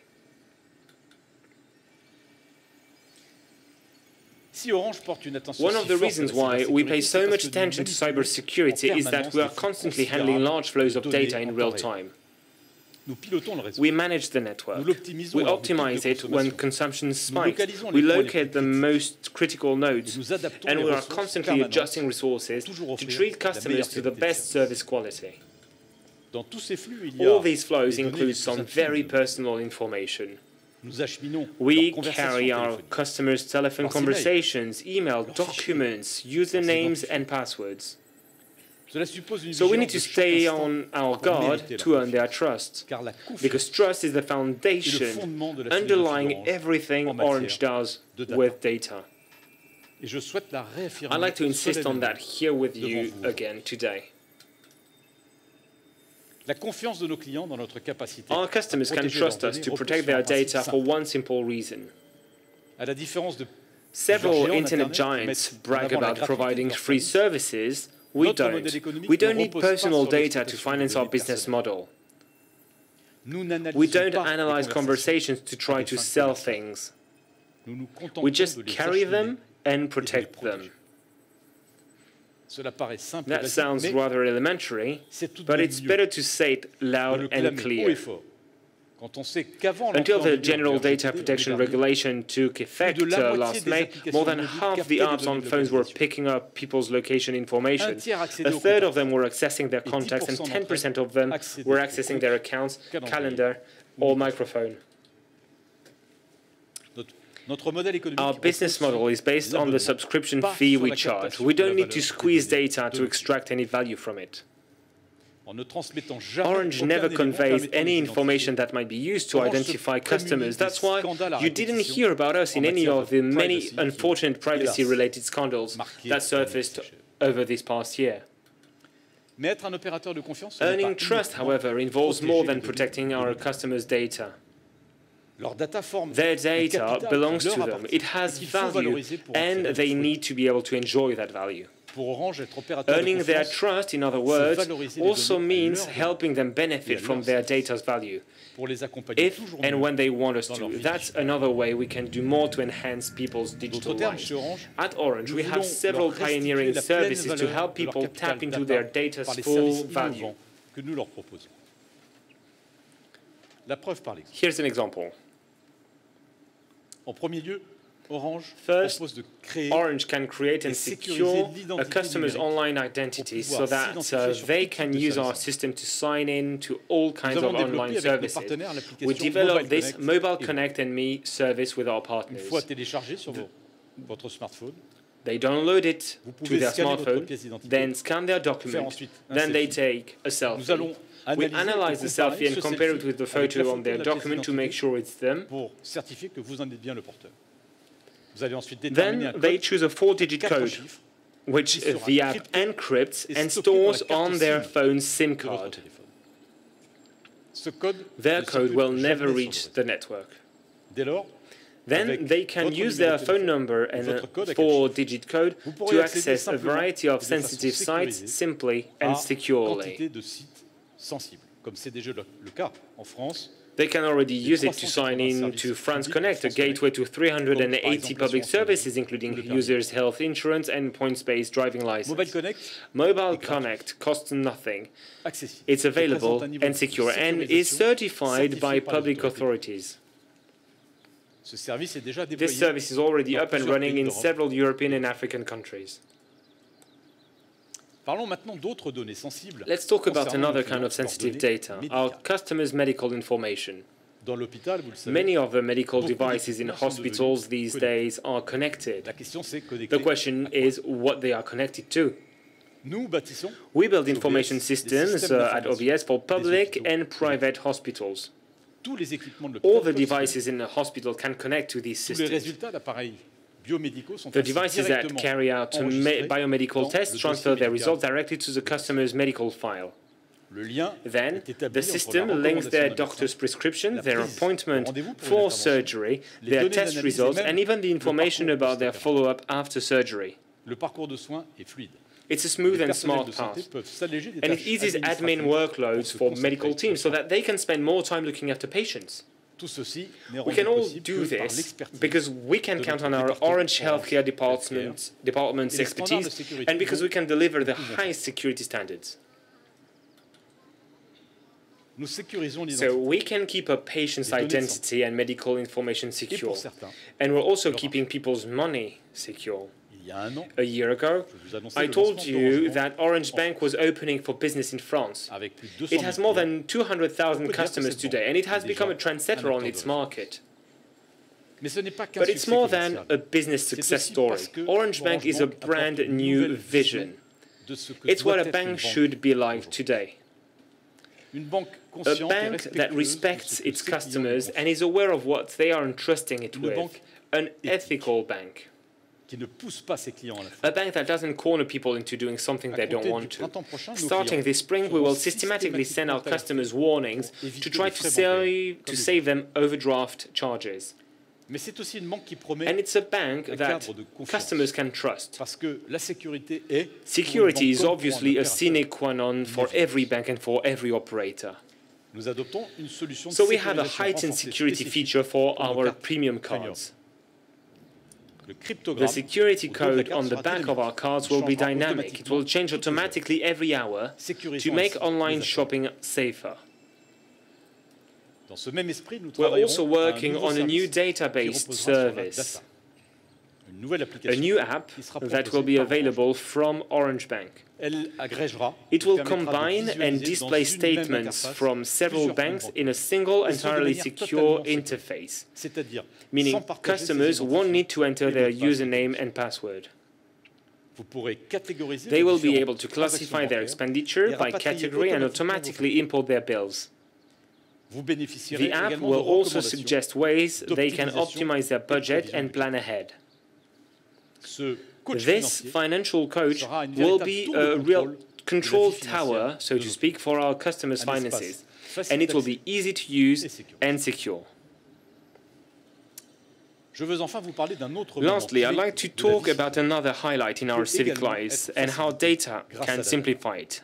[SPEAKER 2] One of the reasons why we pay so much attention to cybersecurity is that we are constantly handling large flows of data in real time. We manage the network. We optimize it when consumption spikes. We locate the most critical nodes, and we are constantly adjusting resources to treat customers to the best service quality. All these flows include some very personal information. We carry our customers' telephone conversations, email, documents, usernames, and passwords. So we need to stay on our guard to earn their trust, because trust is the foundation underlying everything Orange does with data. I'd like to insist on that here with you again today. Our customers can trust us to protect their data for one simple reason. Several internet giants brag about providing free services. We don't. We don't need personal data to finance our business model. We don't analyze conversations to try to sell things. We just carry them and protect them. That sounds rather elementary, but it's better to say it loud and clear. Until the General Data Protection Regulation took effect last May, more than half the apps on phones were picking up people's location information. A third of them were accessing their contacts, and 10% of them were accessing their accounts, calendar, or microphone. Our business model is based on the subscription fee we charge. We don't need to squeeze data to extract any value from it. Orange never conveys any information that might be used to identify customers. That's why you didn't hear about us in any of the many unfortunate privacy-related scandals that surfaced over this past year. Earning trust, however, involves more than protecting our customers' data. Their data belongs to them. It has value, and they need to be able to enjoy that value. Earning their trust, in other words, also means helping them benefit from their data's value, if and when they want us to. That's another way we can do more to enhance people's digital lives. At Orange, we have several pioneering services to help people tap into their data's full value. Here's an example. First, Orange can create and secure a customer's online identity so that they can use our system to sign in to all kinds of online services. We developed this Mobile Connect and Me service with our partners. They download it to their smartphone, then scan their document, then they take a selfie. We analyze the selfie and compare it with the photo on their document to make sure it's them. Then they choose a 4-digit code, which the app encrypts and stores on their phone's SIM card. Their code will never reach the network. Then they can use their phone number and a 4-digit code to access a variety of sensitive sites simply and securely. They can already use it to sign in to France Connect, a gateway to 380 public services, including users' health insurance and points-based driving license. Mobile Connect costs nothing. It's available and secure and is certified by public authorities. This service is already up and running in several European and African countries.
[SPEAKER 1] Parlons maintenant d'autres données sensibles.
[SPEAKER 2] Let's talk about another kind of sensitive data, our customers' medical information.
[SPEAKER 1] Dans l'hôpital, vous le savez,
[SPEAKER 2] many of the medical devices in hospitals these days are connected.
[SPEAKER 1] La question, c'est
[SPEAKER 2] the question is what they are connected to.
[SPEAKER 1] Nous bâtissons
[SPEAKER 2] we build information systems at OBS for public and private hospitals.
[SPEAKER 1] Tous les équipements de
[SPEAKER 2] all the devices in the hospital can connect to these systems.
[SPEAKER 1] Les résultats d'appareils biomédicaux sont
[SPEAKER 2] the devices that carry out biomedical tests transfer their results directly to the customer's medical file. Then, the system links their doctor's prescription, their appointment for surgery, their test results, and even the information about their follow-up after surgery. It's a smooth and smart path, and it eases admin workloads for medical teams so that they can spend more time looking after patients. We can all do this because we can count on our Orange Healthcare department's expertise and because we can deliver the highest security standards. So we can keep a patient's identity and medical information secure, and we're also keeping people's money secure. A year ago, I told you that Orange Bank was opening for business in France. It has more than 200,000 customers today, and it has become a trendsetter on its market. But it's more than a business success story. Orange Bank is a brand new vision. It's what a bank should be like today. A bank that respects its customers and is aware of what they are entrusting it with. An ethical bank. A bank that doesn't corner people into doing something they don't want to. Starting this spring, we will systematically send our customers warnings to try to save them overdraft charges. And it's a bank that customers can trust. Security is obviously a sine qua non for every bank and for every operator. So we have a heightened security feature for our premium cards. The security code on the back of our cards will be dynamic. It will change automatically every hour to make online shopping safer. We're also working on a new database service, a new app that will be available from Orange Bank. It will combine and display statements from several banks in a single, entirely secure interface, meaning customers won't need to enter their username and password. They will be able to classify their expenditure by category and automatically import their bills. The app will also suggest ways they can optimize their budget and plan ahead. This financial coach will be a real control tower, so to speak, for our customers' finances, and it will be easy to use and secure. Lastly, I'd like to talk about another highlight in our civic lives and how data can simplify it.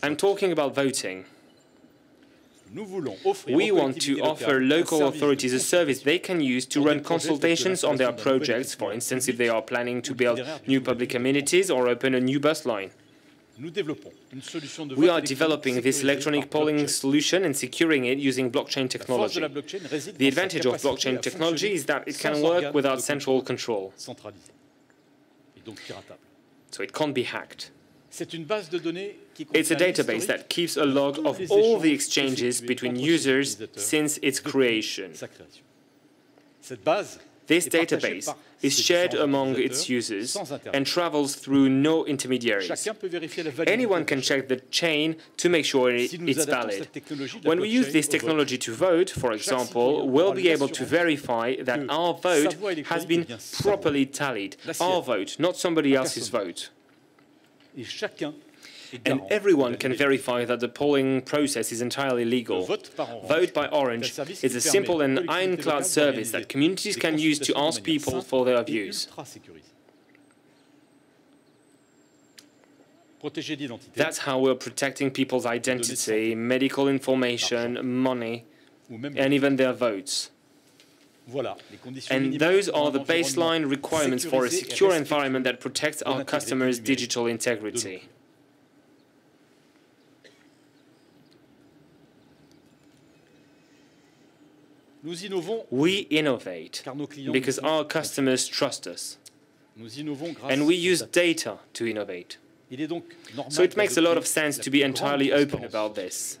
[SPEAKER 2] I'm talking about voting. We want to offer local authorities a service they can use to run consultations on their projects, for instance, if they are planning to build new public amenities or open a new bus line. We are developing this electronic polling solution and securing it using blockchain technology. The advantage of blockchain technology is that it can work without central control, so it can't be hacked. It's a database that keeps a log of all the exchanges between users since its creation. This database is shared among its users and travels through no intermediaries. Anyone can check the chain to make sure it's valid. When we use this technology to vote, for example, we'll be able to verify that our vote has been properly tallied. Our vote, not somebody else's vote. And everyone can verify that the polling process is entirely legal. Vote by Orange is a simple and ironclad service that communities can use to ask people for their views. That's how we're protecting people's identity, medical information, money, and even their votes. And those are the baseline requirements for a secure environment that protects our customers' digital integrity. We innovate because our customers trust us. And we use data to innovate. So it makes a lot of sense to be entirely open about this.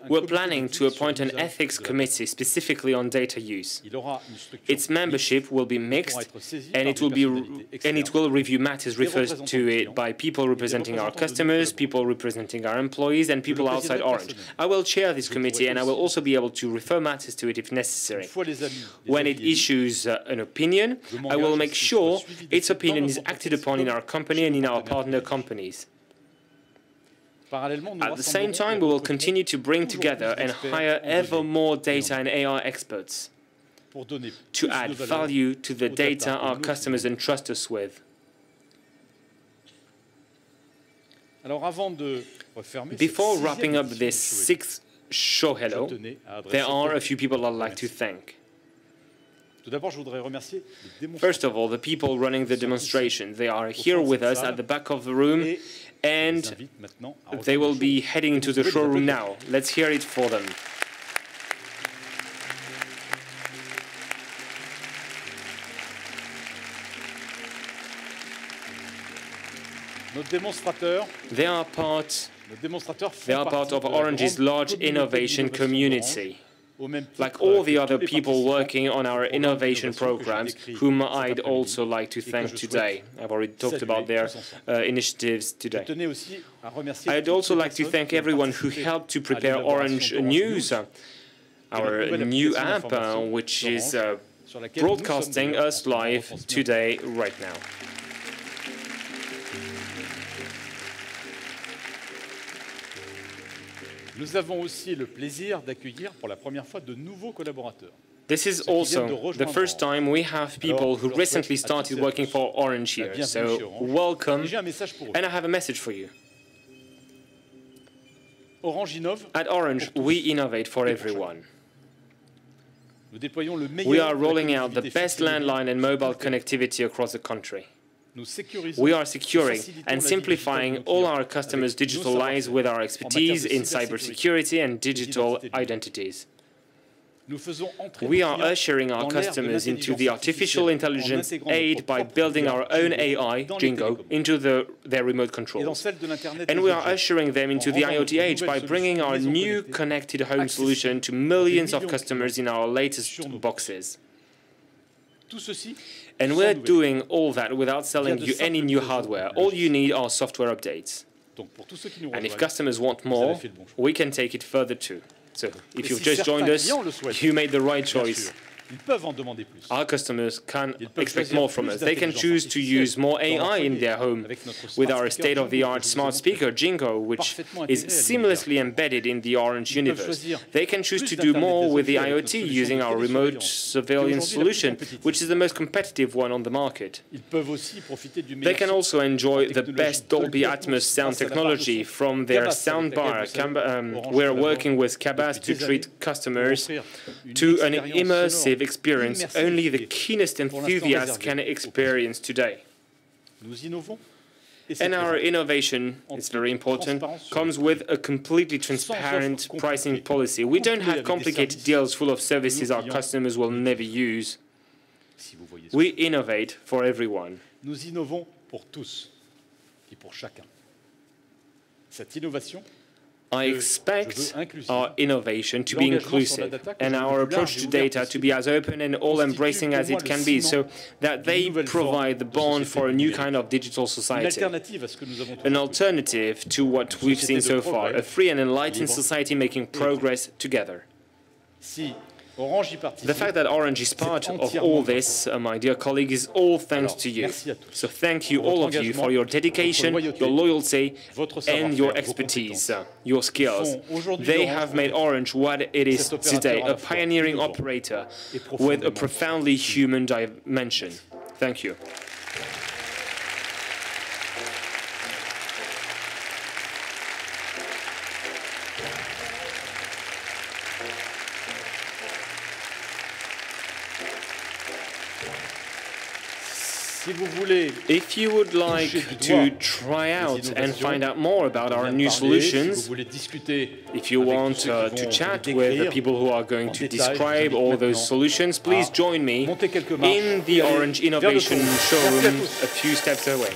[SPEAKER 2] We're planning to appoint an ethics committee specifically on data use. Its membership will be mixed, and it will review matters referred to it by people representing our customers, people representing our employees, and people outside Orange. I will chair this committee, and I will also be able to refer matters to it if necessary. When it issues an opinion, I will make sure its opinion is acted upon in our company and in our partner companies. At the same time, we will continue to bring together and hire ever more data and AI experts to add value to the data our customers entrust us with. Before wrapping up this 6th ShowHello, there are a few people I'd like to thank. First of all, the people running the demonstration. They are here with us at the back of the room, and they will be heading into the showroom now. Let's hear it for them. They are part of Orange's large innovation community. Like all the other people working on our innovation programs, whom I'd also like to thank today. I've already talked about their initiatives today. I'd also like to thank everyone who helped to prepare Orange News, our new app, which is broadcasting us live today, right now.
[SPEAKER 1] Nous avons aussi le plaisir d'accueillir pour la première fois de nouveaux collaborateurs.
[SPEAKER 2] This is also the first time we have people who recently started working for Orange here. So welcome, and I have a message for you. At Orange, we innovate for everyone. We are rolling out the best landline and mobile connectivity across the country. We are securing and simplifying all our customers' digital lives with our expertise in cybersecurity and digital identities. We are ushering our customers into the artificial intelligence age by building our own AI, Jingo, into their remote controls. And we are ushering them into the IoT age by bringing our new connected home solution to millions of customers in our latest boxes. And we're doing all that without selling you any new hardware. All you need are software updates. And if customers want more, we can take it further too. So if you've just joined us, you made the right choice. Our customers can expect more from us. They can choose to use more AI in their home with our state-of-the-art smart speaker, Jingo, which is seamlessly embedded in the Orange universe. They can choose to do more with the IoT using our remote surveillance solution, which is the most competitive one on the market. They can also enjoy the best Dolby Atmos sound technology from their soundbar. We're working with Cabas to treat customers to an immersive experience only the keenest enthusiasts can experience today. And our innovation, it's very important, comes with a completely transparent pricing policy. We don't have complicated deals full of services our customers will never use. We innovate for everyone.
[SPEAKER 1] Nous innovons pour tous et pour chacun. Cette innovation
[SPEAKER 2] I expect our innovation to be inclusive and our approach to data to be as open and all-embracing as it can be, so that they provide the bond for a new kind of digital society. An alternative to what we've seen so far, a free and enlightened society making progress together. The fact that Orange is part of all this, my dear colleague, is all thanks to you. So thank you, all of you, for your dedication, your loyalty, and your expertise, your skills. They have made Orange what it is today, a pioneering operator with a profoundly human dimension. Thank you. If you would like to try out and find out more about our new solutions, if you want to chat with the people who are going to describe all those solutions, please join me in the Orange Innovation Showroom a few steps away.